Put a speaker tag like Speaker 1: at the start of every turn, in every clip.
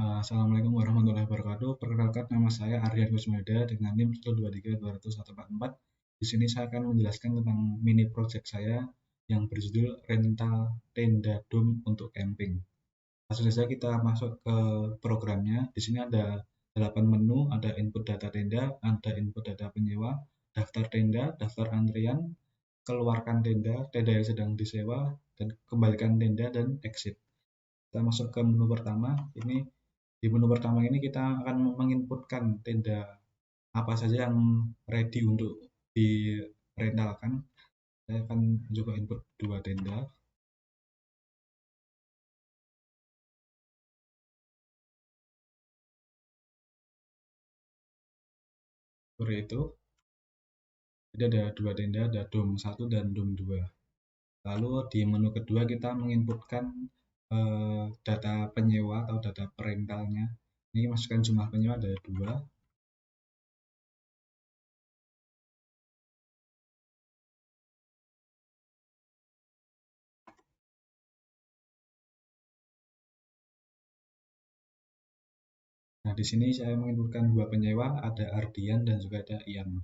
Speaker 1: Assalamualaikum warahmatullahi wabarakatuh. Perkenalkan, nama saya Aryan Kusmeda dengan NIM 123204144. Di sini saya akan menjelaskan tentang mini project saya yang berjudul rental tenda dom untuk camping. Langsung saja kita masuk ke programnya. Di sini ada 8 menu, ada input data tenda, ada input data penyewa, daftar tenda, daftar antrian, keluarkan tenda, tenda yang sedang disewa, dan kembalikan tenda, dan exit. Kita masuk ke menu pertama. Di menu pertama ini kita akan menginputkan tenda apa saja yang ready untuk direntalkan. Saya akan coba input 2 tenda. Seperti itu. Jadi ada 2 tenda, ada dom 1 dan dom 2. Lalu di menu kedua kita menginputkan data penyewa atau data perentalnya. Ini masukkan jumlah penyewa ada 2. Nah, di sini saya menginputkan 2 penyewa, ada Ardian dan juga ada Ian.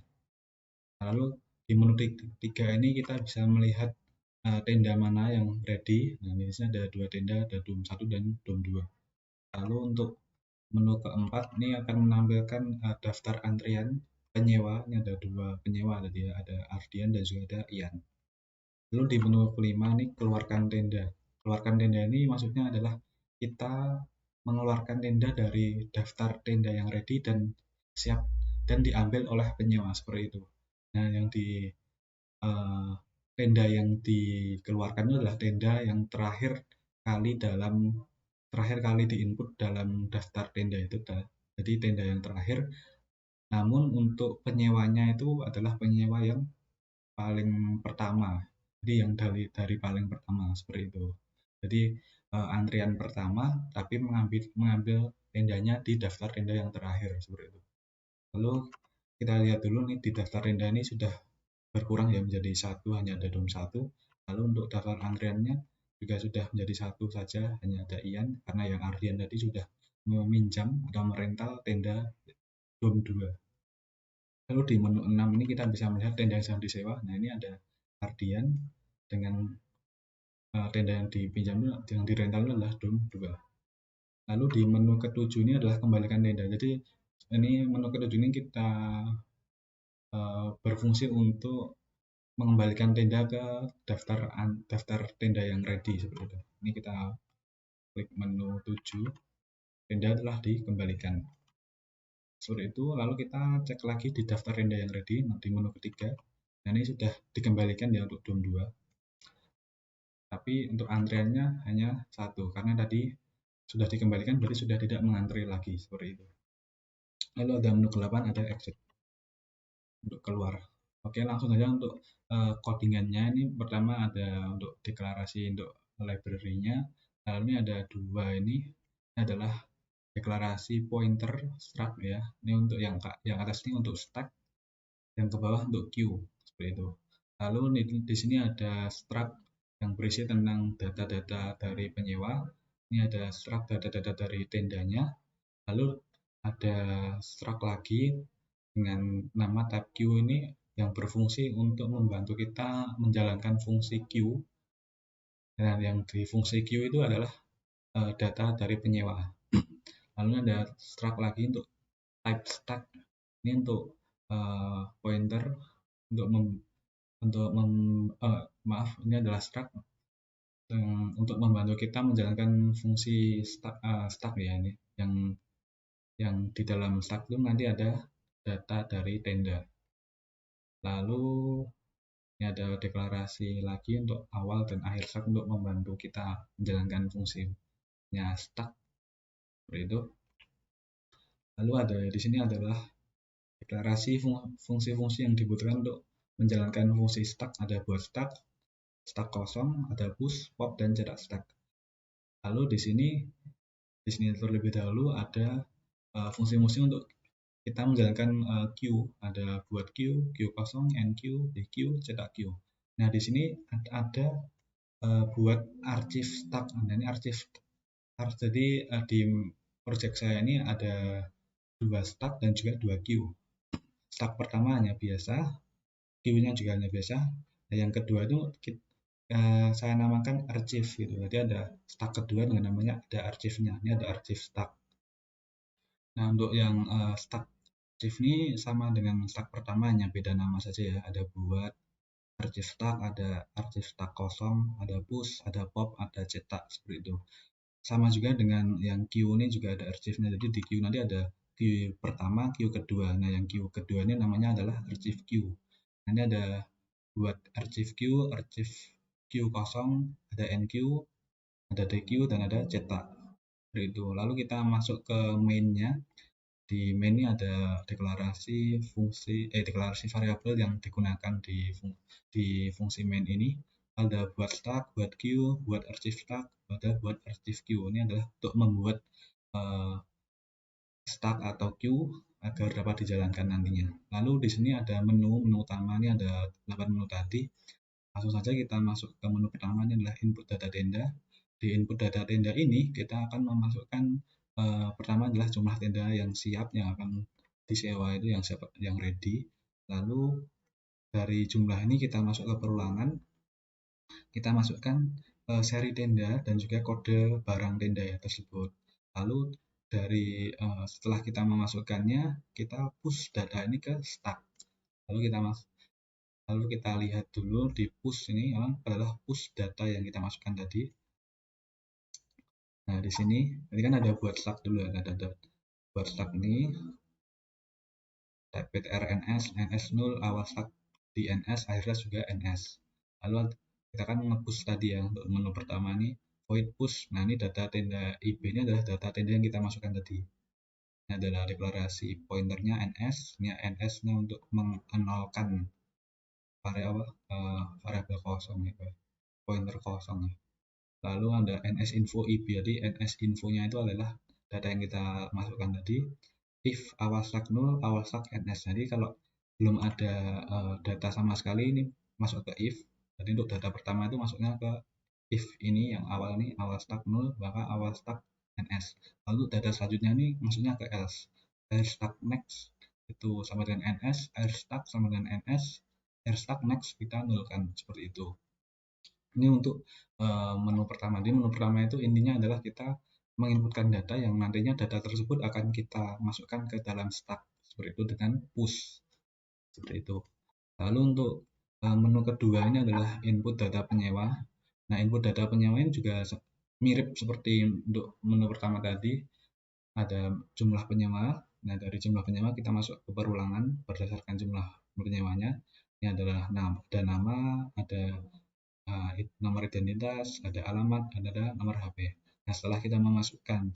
Speaker 1: Lalu di menu 3 ini kita bisa melihat tenda mana yang ready. Nah, di sini ada 2 tenda, ada dom 1 dan dom 2. Lalu untuk menu keempat ini akan menampilkan daftar antrian penyewa. Ini ada 2 penyewa, ada Ardian dan juga ada Ian. Lalu di menu kelima ini keluarkan tenda. Keluarkan tenda ini maksudnya adalah kita mengeluarkan tenda dari daftar tenda yang ready dan siap dan diambil oleh penyewa seperti itu. Nah, tenda yang dikeluarkan itu adalah tenda yang terakhir kali diinput dalam daftar tenda itu. Jadi tenda yang terakhir. Namun untuk penyewanya itu adalah penyewa yang paling pertama. Jadi yang dari paling pertama seperti itu. Jadi antrian pertama tapi mengambil tendanya di daftar tenda yang terakhir seperti itu. Lalu kita lihat dulu nih di daftar tenda ini sudah berkurang ya menjadi 1, hanya ada dom 1. Lalu untuk daftar antriannya juga sudah menjadi 1 saja, hanya ada Ian karena yang Ardian tadi sudah meminjam atau merental tenda dom 2. Lalu di menu 6 ini kita bisa melihat tenda yang sedang disewa. Nah, ini ada Ardian dengan tenda yang dipinjam yang dirental adalah dom 2. Lalu di menu ketujuh ini adalah kembalikan tenda. Jadi ini menu ketujuh ini kita berfungsi untuk mengembalikan tenda ke daftar tenda yang ready seperti itu. Ini kita klik menu 7, tenda telah dikembalikan. Seperti itu, lalu kita cek lagi di daftar tenda yang ready di menu ketiga. Nah, ini sudah dikembalikan ya untuk dom 2. Tapi untuk antriannya hanya 1 karena tadi sudah dikembalikan berarti sudah tidak mengantri lagi seperti itu. Lalu ada menu ke-8 ada exit untuk keluar. Oke, langsung saja untuk codingannya. Ini pertama ada untuk deklarasi untuk library-nya. Lalu ini ada 2 ini adalah deklarasi pointer struct ya. Ini untuk yang atas ini untuk stack, yang ke bawah untuk queue seperti itu. Lalu di sini ada struct yang berisi tentang data-data dari penyewa. Ini ada struct data-data dari tendanya. Lalu ada struct lagi dengan nama tab queue ini yang berfungsi untuk membantu kita menjalankan fungsi queue. Dan yang di fungsi queue itu adalah data dari penyewa. Lalu ada struct lagi untuk type stack. Ini untuk pointer maaf, ini adalah struct untuk membantu kita menjalankan fungsi stack ya ini. Yang di dalam stack itu nanti ada data dari tenda. Lalu ini ada deklarasi lagi untuk awal dan akhir stack untuk membantu kita menjalankan fungsinya stack seperti itu. Lalu ada di sini adalah deklarasi fungsi-fungsi yang dibutuhkan untuk menjalankan fungsi stack. Ada buat stack kosong, ada push, pop, dan cetak stack. Lalu di sini terlebih dahulu ada fungsi-fungsi untuk kita menjalankan queue. Ada buat queue kosong, enqueue, dequeue, cetak queue. Nah, di sini ada buat archive stack. Nah, ini archive. Jadi di project saya ini ada 2 stack dan juga 2 queue. Stack pertama hanya biasa, queue-nya juga hanya biasa. Nah, yang kedua itu saya namakan archive gitu. Jadi ada stack kedua dengan namanya ada archive-nya. Ini ada archive stack. Nah, untuk yang stack archive ini sama dengan stack pertama, hanya beda nama saja ya. Ada buat archive stack, ada archive stack kosong, ada push, ada pop, ada cetak seperti itu. Sama juga dengan yang queue ini juga ada archive-nya. Jadi di queue nanti ada queue pertama, queue kedua. Nah, yang queue kedua ini namanya adalah archive queue. Nah, ini ada buat archive queue kosong, ada enqueue, ada dequeue, dan ada cetak. Seperti itu. Lalu kita masuk ke main-nya. Di main ini ada deklarasi variabel yang digunakan di fungsi main ini. Ada buat stack, buat queue, buat archive stack, ada buat archive queue. Ini adalah untuk membuat stack atau queue agar dapat dijalankan nantinya. Lalu di sini ada menu utama, ini ada 8 menu tadi. Langsung saja kita masuk ke menu pertama, ini adalah input data tenda. Di input data tenda ini kita akan memasukkan pertama adalah jumlah tenda yang siap, yang akan disewa itu yang siap, yang ready. Lalu dari jumlah ini kita masuk ke perulangan, kita masukkan seri tenda dan juga kode barang tenda ya tersebut. Lalu setelah kita memasukkannya, kita push data ini ke stack. Lalu kita lihat dulu di push ini adalah push data yang kita masukkan tadi. Nah, di sini kan ada buat stack dulu, ada buat stack ini type ptrns, ns0, awal stack di ns, akhir stack juga ns. Lalu kita kan nge-push tadi ya, untuk menu pertama ini void push. Nah, ini data tenda ib ini adalah data tenda yang kita masukkan tadi. Ini adalah deklarasi pointernya ns, ini ns-nya untuk mengenolkan variabel kosong ya, pointer kosong ya. Lalu ada ns info ib, jadi ns infonya itu adalah data yang kita masukkan tadi. If awal stack 0, awal stack ns. Jadi kalau belum ada data sama sekali, ini masuk ke if. Jadi untuk data pertama itu masuknya ke if ini, yang awal ini awal stack 0, maka awal stack ns. Lalu data selanjutnya ini masuknya ke else. Air stack next itu sama dengan ns, air stack sama dengan ns, air stack next kita nolkan, seperti itu. Ini untuk menu pertama. Di menu pertama itu intinya adalah kita menginputkan data yang nantinya data tersebut akan kita masukkan ke dalam stack, seperti itu dengan push, seperti itu. Lalu untuk menu kedua ini adalah input data penyewa. Nah, input data penyewa ini juga mirip seperti untuk menu pertama tadi, ada jumlah penyewa. Nah, dari jumlah penyewa kita masuk ke perulangan berdasarkan jumlah penyewanya. Ini adalah nama, ada nomor identitas, ada alamat, ada nomor HP. Nah, setelah kita memasukkan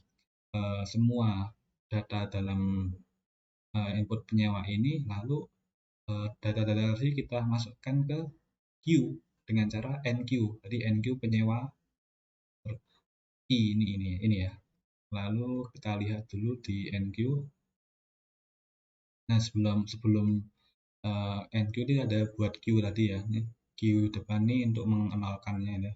Speaker 1: semua data dalam input penyewa ini, lalu data-data tadi kita masukkan ke queue dengan cara enqueue. Jadi enqueue penyewa ini ya. Lalu kita lihat dulu di enqueue. Nah, sebelum enqueue ini ada buat queue tadi ya. Ini queue depan ini untuk mengenalkannya ya,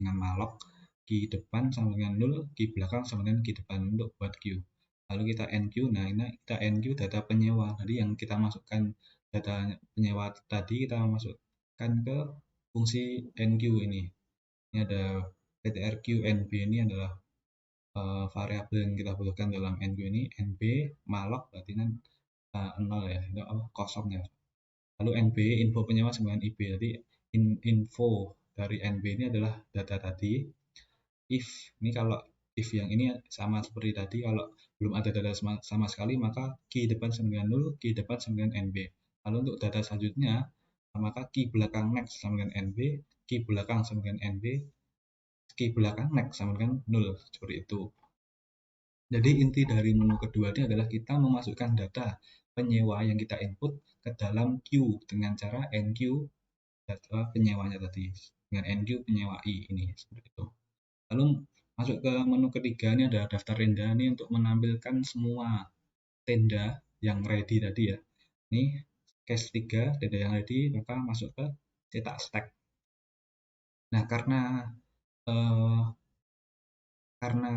Speaker 1: dengan malloc. Key depan sama dengan 0, key belakang sama dengan key depan untuk buat queue. Lalu kita enqueue. Nah, ini kita enqueue data penyewa. Tadi yang kita masukkan data penyewa tadi kita masukkan ke fungsi enqueue ini. Ini ada ptrq-nb, ini adalah variabel yang kita butuhkan dalam enqueue ini. Nb malloc berarti kan 0 ya, itu kosong ya. Lalu nb info penyewa sama dengan ib. Jadi info dari nb ini adalah data tadi. If ini kalau if yang ini sama seperti tadi, kalau belum ada data sama sekali, maka key depan sama dengan 0, key depan sama dengan nb. Lalu untuk data selanjutnya, maka key belakang next sama dengan nb, key belakang sama dengan nb, key belakang next sama dengan 0, seperti itu. Jadi inti dari menu kedua ini adalah kita memasukkan data penyewa yang kita input ke dalam queue dengan cara enqueue data penyewanya tadi, dengan enqueue penyewa i ini, seperti itu. Lalu masuk ke menu ketiga, ini ada daftar tenda, ini untuk menampilkan semua tenda yang ready tadi ya. Ini case 3, tenda yang ready, maka masuk ke cetak stack. Nah, karena karena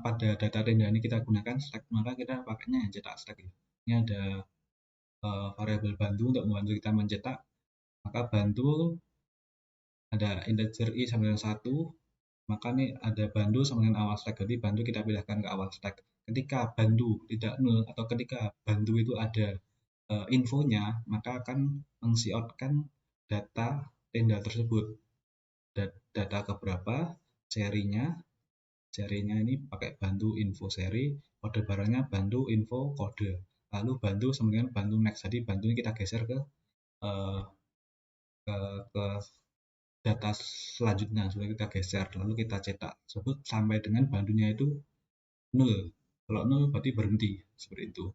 Speaker 1: pada data tenda ini kita gunakan stack, maka kita pakainya yang cetak stack. Ini ada variabel bantu untuk membantu kita mencetak, maka bantu ada integer i sama dengan 1, maka ini ada bantu sama dengan awal stack, jadi bantu kita pindahkan ke awal stack. Ketika bantu tidak nol atau ketika bantu itu ada infonya, maka akan mengsioutkan data tenda tersebut. Data keberapa, serinya ini pakai bantu info seri, kode barangnya bantu info kode, lalu bantu sama dengan bantu next. Jadi bantu ini kita geser ke uh, ke data selanjutnya, sudah kita geser, lalu kita cetak tersebut sampai dengan bantunya itu 0. Kalau 0 berarti berhenti, seperti itu.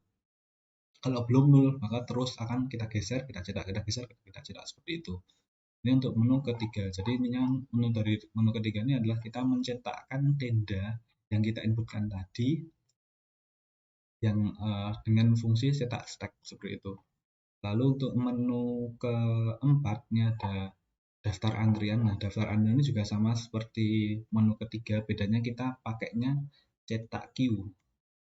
Speaker 1: Kalau belum 0 maka terus akan kita geser, kita cetak, kita geser, kita cetak, seperti itu. Ini untuk menu ketiga. Jadi ininya menu dari menu ketiga ini adalah kita mencetakkan tenda yang kita inputkan tadi yang dengan fungsi cetak stack, seperti itu. Lalu untuk menu keempat ini ada daftar antrian. Nah, daftar antrian ini juga sama seperti menu ketiga, bedanya kita pakainya cetak queue.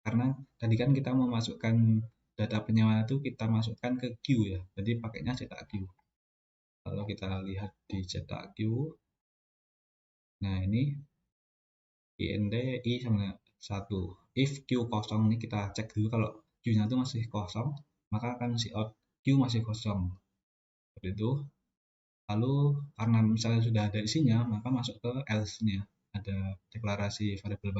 Speaker 1: Karena tadi kan kita memasukkan data penyewa itu kita masukkan ke queue ya, jadi pakainya cetak queue. Kalau kita lihat di cetak queue, nah ini int i sama 1. If queue kosong, ini kita cek dulu, kalau queue-nya itu masih kosong, maka akan out queue masih kosong. Seperti itu. Lalu karena misalnya sudah ada isinya, maka masuk ke else-nya. Ada deklarasi variabel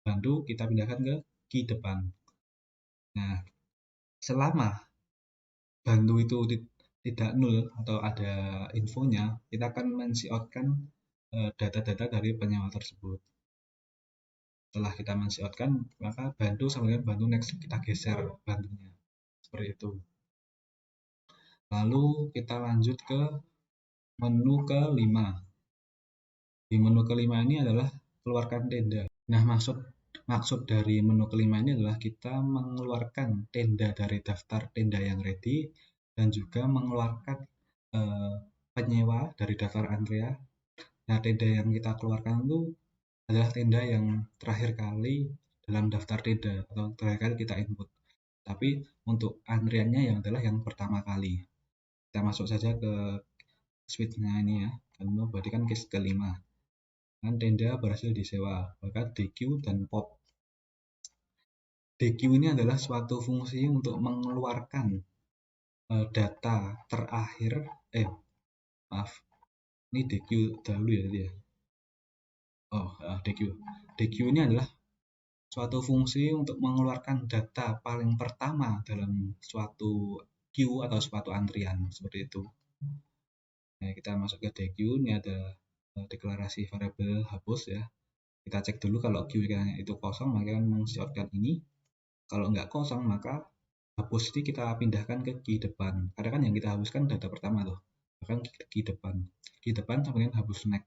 Speaker 1: bantu kita pindahkan ke key depan. Nah, selama bantu itu tidak nol atau ada infonya, kita akan men-outkan data-data dari penyewa tersebut. Setelah kita men-outkan, maka bantu sama dengan bantu next kita geser bantunya, seperti itu. Lalu kita lanjut ke menu kelima. Di menu kelima ini adalah keluarkan tenda. Nah, maksud dari menu kelima ini adalah kita mengeluarkan tenda dari daftar tenda yang ready dan juga mengeluarkan penyewa dari daftar antrian. Nah, tenda yang kita keluarkan itu adalah tenda yang terakhir kali dalam daftar tenda atau terakhir kali kita input. Tapi untuk antriannya yang adalah yang pertama kali. Kita masuk saja ke switch-nya ini ya. Berarti kan case kelima. Kan tenda berhasil disewa, maka DQ dan pop. DQ ini adalah suatu fungsi untuk mengeluarkan data terakhir, maaf, ini DQ dahulu ya tadi ya. DQ ini adalah suatu fungsi untuk mengeluarkan data paling pertama dalam suatu queue atau suatu antrian, seperti itu. Nah, kita masuk ke DQ, ini ada deklarasi variabel hapus ya. Kita cek dulu kalau queue-nya itu kosong, maka akan meng-outkan ini. Kalau nggak kosong, maka hapus ini kita pindahkan ke key depan. Karena kan yang kita hapuskan data pertama tuh, bahkan key depan. Key depan sama dengan hapus next.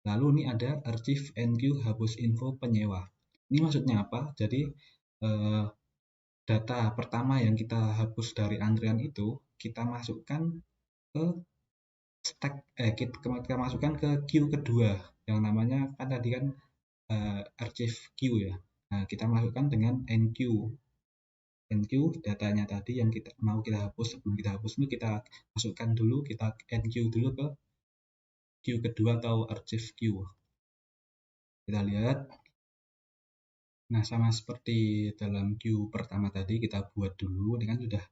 Speaker 1: Lalu ini ada archive enq hapus info penyewa. Ini maksudnya apa? Jadi data pertama yang kita hapus dari antrian itu kita masukkan ke stack, kita masukkan ke queue kedua yang namanya kan tadi kan archive queue ya. Nah, kita masukkan dengan enq datanya tadi yang kita mau kita hapus. Sebelum kita hapus ini kita masukkan dulu, kita enq dulu ke queue kedua atau archive queue. Kita lihat, nah sama seperti dalam queue pertama tadi, kita buat dulu. Ini kan sudah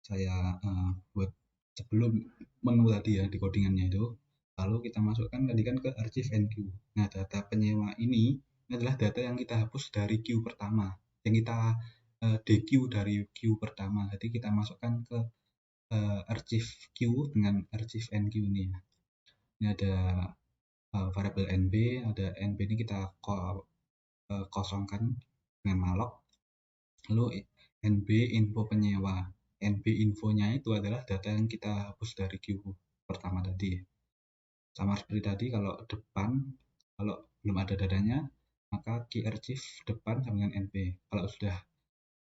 Speaker 1: saya buat sebelum menu tadi ya di codingannya itu. Lalu kita masukkan tadi kan ke archive enq. Nah, data penyewa ini adalah data yang kita hapus dari queue pertama, yang kita DQ dari queue pertama. Jadi kita masukkan ke archive queue dengan archive enq ini ya. Ini ada variabel nb, ada nb ini kita kosongkan dengan malloc. Lalu nb info penyewa. NB infonya itu adalah data yang kita hapus dari queue pertama tadi. Sama seperti tadi, kalau depan, kalau belum ada datanya, maka key archive depan sama dengan nb. Kalau sudah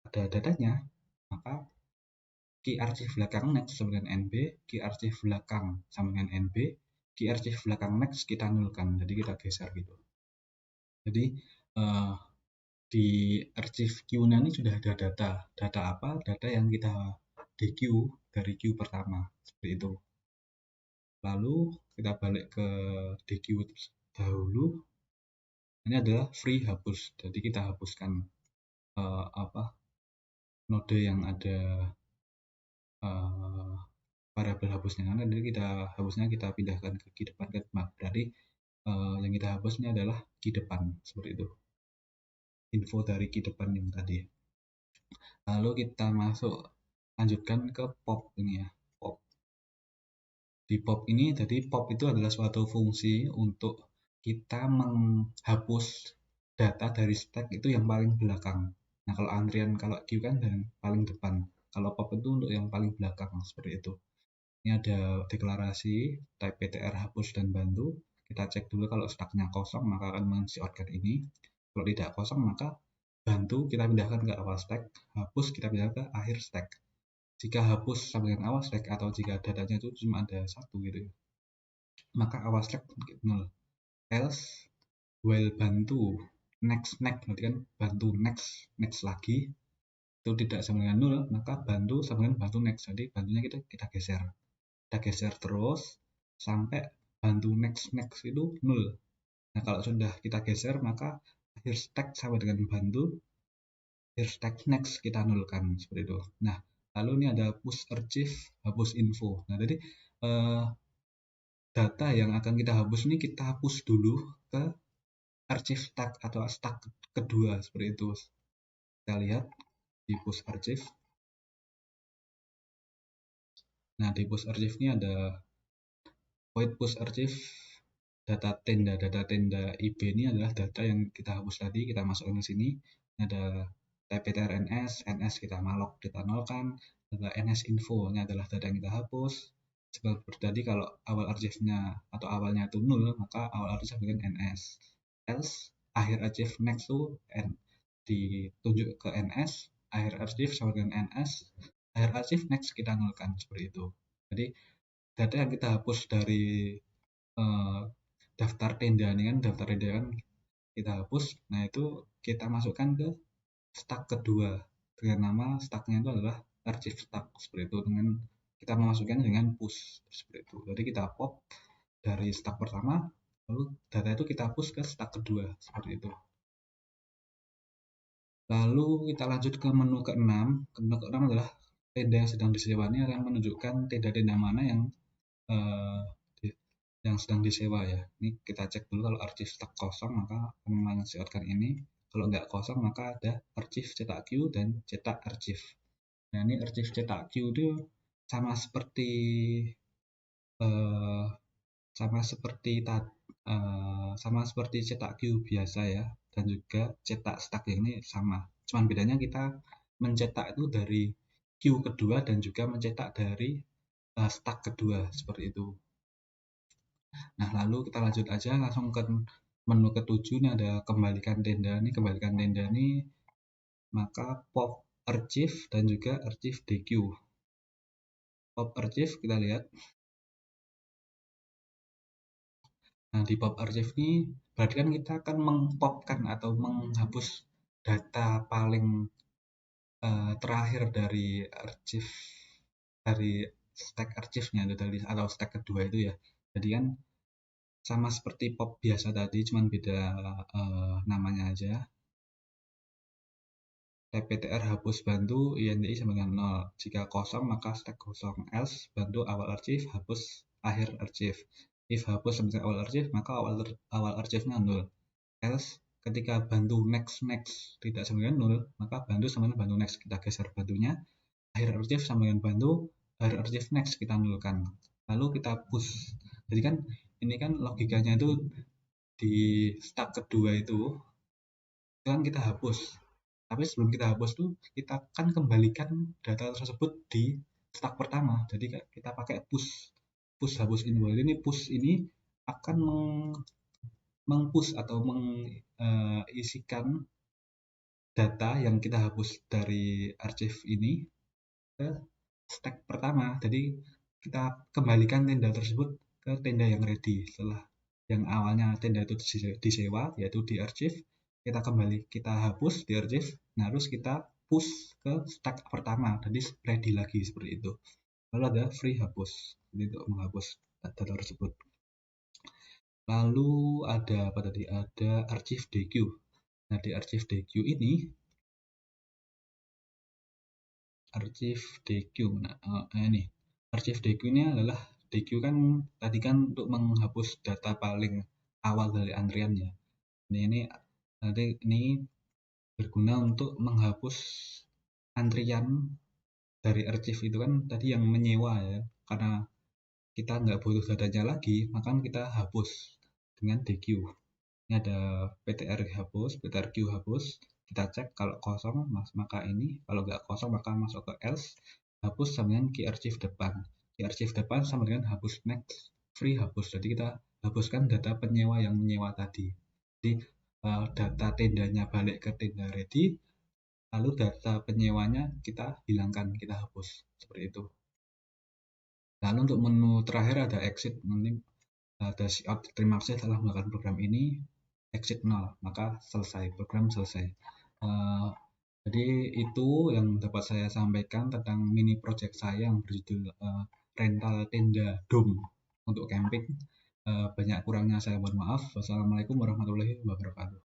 Speaker 1: ada datanya, maka key archive belakang next sama dengan nb, key archive belakang sama dengan nb, key archive belakang next kita nulkan. Jadi kita geser gitu. Jadi di archive queue-nya ini sudah ada data. Data apa? Data yang kita DQ dari queue pertama, seperti itu. Lalu kita balik ke DQ dahulu. Ini adalah free hapus. Jadi kita hapuskan node yang ada variabel hapusnya, jadi kita hapusnya kita pindahkan ke key depan ke map. Berarti yang kita hapusnya adalah key depan, seperti itu. Info dari key depan yang tadi. Lalu kita lanjutkan ke pop ini ya. Pop. Di pop ini, jadi pop itu adalah suatu fungsi untuk kita menghapus data dari stack itu yang paling belakang. Nah, kalau antrian, kalau queue kan dan paling depan. Kalau pop itu untuk yang paling belakang, seperti itu. Ini ada deklarasi type ptr hapus dan bantu. Kita cek dulu kalau stacknya kosong maka akan mengisi organ ini. Kalau tidak kosong maka bantu kita pindahkan ke awal stack, hapus kita pindahkan ke akhir stack. Jika hapus sama dengan awal stack atau jika datanya itu cuma ada satu gitu, maka awal stack 0. Else while bantu next berarti kan bantu next lagi itu tidak sama dengan 0, maka bantu sama dengan bantu next. Jadi bantunya kita geser terus sampai bantu next itu 0. Nah, kalau sudah kita geser maka akhir stack sama dengan bantu, akhir stack next kita nolkan, seperti itu. Nah, lalu ini ada push archive hapus info. Nah, jadi data yang akan kita hapus ini kita hapus dulu ke archive stack atau stack kedua, seperti itu. Kita lihat di push archive. Nah, di push archive ini ada void push archive data tenda IB ini adalah data yang kita hapus tadi, kita masukkan ke sini. Ini ada tptr ns kita malloc, kita nolkan. Ada ns info, ini adalah data yang kita hapus. Seperti tadi, kalau awal archive-nya atau awalnya itu 0, maka awal archive dengan ns. Else akhir archive next itu ditunjuk ke ns, akhir archive sama dengan ns, akhir archive next kita nolkan, seperti itu. Jadi data yang kita hapus dari daftar tenda ini kan, daftar tenda kan kita hapus. Nah, itu kita masukkan ke stack kedua dengan nama stacknya itu adalah archive stack, seperti itu. Dengan kita memasukkan dengan push, seperti itu. Jadi kita pop dari stack pertama, lalu data itu kita push ke stack kedua, seperti itu. Lalu kita lanjut ke menu ke-6. Menu ke-6 adalah tenda yang sedang disewa. Ini akan menunjukkan tenda-tenda mana yang sedang disewa ya. Ini kita cek dulu, kalau archive stack kosong maka mengisi organ ini. Kalau nggak kosong maka ada archive cetak queue dan cetak archive. Nah, ini archive cetak queue itu sama seperti cetak queue biasa ya, dan juga cetak stack ini sama. Cuman bedanya kita mencetak itu dari queue kedua dan juga mencetak dari stack kedua, seperti itu. Nah, lalu kita lanjut aja langsung ke menu ke-7. Ini ada kembalikan tenda. Ini kembalikan tenda ini maka pop archive dan juga archive DQ. Pop archive kita lihat. Nah, di pop archive ini berarti kan kita akan mengpopkan atau menghapus data paling terakhir dari archive, dari stack archive-nya atau stack kedua itu ya. Jadi kan sama seperti pop biasa tadi, cuman beda namanya aja. tptr hapus bantu INDI sama dengan 0. Jika kosong maka stack kosong. Else bantu awal archive, hapus akhir archive. If hapus sama dengan awal archive maka awal archive-nya 0. Else ketika bantu next tidak sama dengan 0, maka bantu sama dengan bantu next. Kita geser bantunya. Akhir archive sama dengan bantu, akhir archive next kita nolkan. Lalu kita push. Jadi kan ini kan logikanya itu di stack kedua itu kan kita hapus. Tapi sebelum kita hapus tuh kita kan kembalikan data tersebut di stack pertama. Jadi kita pakai push hapus info. Ini push ini akan mengpush atau mengisikan data yang kita hapus dari archive ini ke stack pertama. Jadi kita kembalikan tenda tersebut ke tenda yang ready setelah yang awalnya tenda itu disewa, yaitu di archive, kita hapus di archive, nah terus kita push ke stack pertama, jadi ready lagi seperti itu. Lalu ada free hapus, jadi untuk menghapus data tersebut. Lalu ada apa tadi? Ada archive DQ. Nah di archive DQ ini, ini archive DQ ini adalah DQ kan tadi kan untuk menghapus data paling awal dari antrian ya. Ini nanti ini berguna untuk menghapus antrian dari archive itu kan tadi yang menyewa ya, karena kita nggak butuh datanya lagi, maka kita hapus dengan DQ. Ini ada PTR hapus, PTRQ hapus, kita cek kalau kosong maka ini, kalau nggak kosong maka masuk ke else, hapus sama dengan key archive depan. Key archive depan sama dengan hapus next, free hapus. Jadi kita hapuskan data penyewa yang menyewa tadi. Jadi data tendanya balik ke tenda ready, lalu data penyewanya kita hilangkan, kita hapus seperti itu. Lalu untuk menu terakhir ada exit, nanti ada out, terima kasih telah melakukan program ini, exit 0, maka selesai, program selesai. Jadi itu yang dapat saya sampaikan tentang mini project saya yang berjudul rental tenda dome untuk camping. Banyak kurangnya saya mohon maaf. Wassalamualaikum warahmatullahi wabarakatuh.